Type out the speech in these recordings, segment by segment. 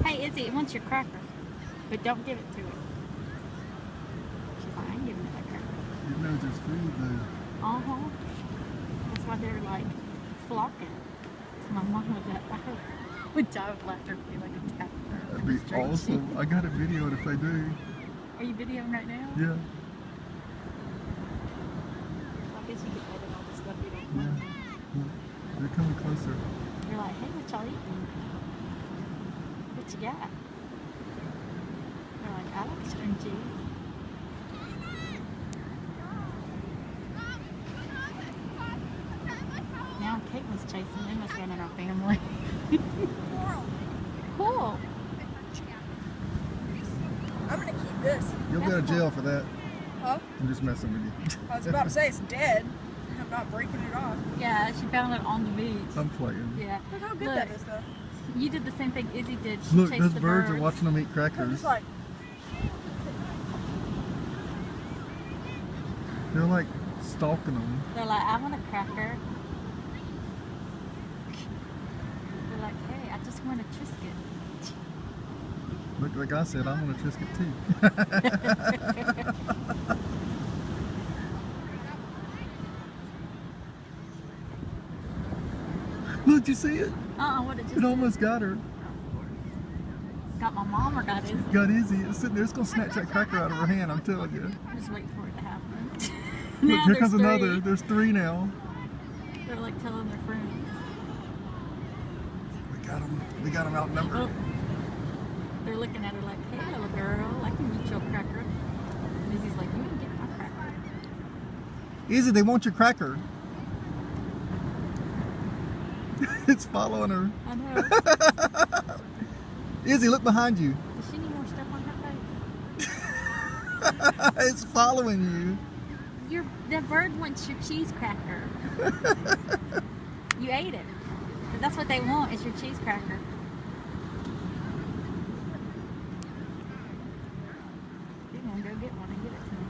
Hey, Izzie, it wants your cracker. But don't give it to it. She's like, I ain't giving it that cracker. It knows there's food though. Uh-huh. That's why they're like flocking. My mom would die of laughter if you like attack her. That'd be awesome. I got a video if they do. Are you videoing right now? Yeah. I guess you could edit all the stuff you don't Yeah. want. Yeah. They're coming closer. You're like, hey, what y'all eating? What you got? They're like, I like string cheese. Now Caitlin's chasing. They must run in our family. Cool. I'm gonna keep this. You'll go to jail for that. Huh? I'm just messing with you. I was about to say it's dead. I'm not breaking it off. Yeah, she found it on the beach. I'm playing. Yeah. Look how good Look, that is, though. you did the same thing Izzie did. She Look, chased those the birds are watching them eat I'm crackers. just like, They're like stalking them. They're like, I want a cracker. They're like, hey, I just want a Triscuit. Look, like I said, I want a Triscuit too. Look, you see it? What it just It almost got her. got my mom or got Izzie? Got Izzie. It's sitting there. It's going to snatch that cracker out of her hand, I'm telling you. I'm just waiting for it to happen. Look, Now here there's comes three. another. There's 3 now. They're like telling their friends. We got them. We got them outnumbered. Oh. They're looking at her like, hey, little girl, I can eat your cracker. And Izzie's like, you can get my cracker. Izzie, they want your cracker. It's following her. I know. Izzie, look behind you. Does she need more stuff on her face? It's following you. The bird wants your cheese cracker. You ate it. But that's what they want, is your cheese cracker. You're gonna go get one and give it to me.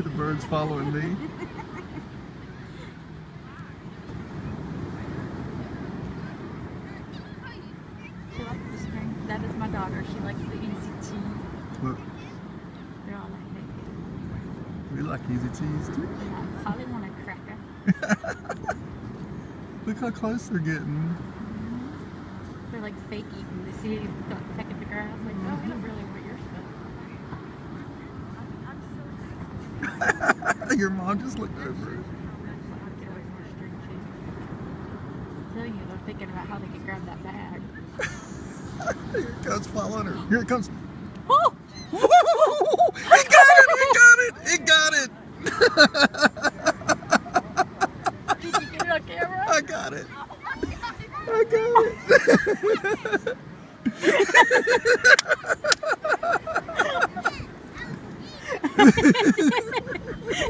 The bird's following me. She likes the string. That is my daughter. She likes the easy cheese. Look, They're all like, hey, we like Izzie cheese too. I probably want a cracker. Look how close they're getting. They're like fake eating. They see you pecking the grass. Like, oh, we don't really want your stuff. Your mom just looked over. I'm telling you, they're thinking about how they can grab that bag. Here it comes following her. Here it comes. Oh! It got it! It got it! It got it! Did you get it on camera? I got it. I got it.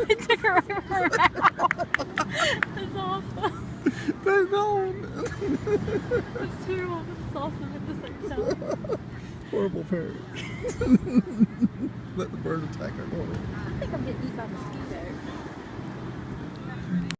It took her right from her mouth. That's awesome. They're gone. It's terrible, but it's awesome at the same time. Horrible parent. Let the bird attack our daughter. I think I'm getting eaten by a mosquito.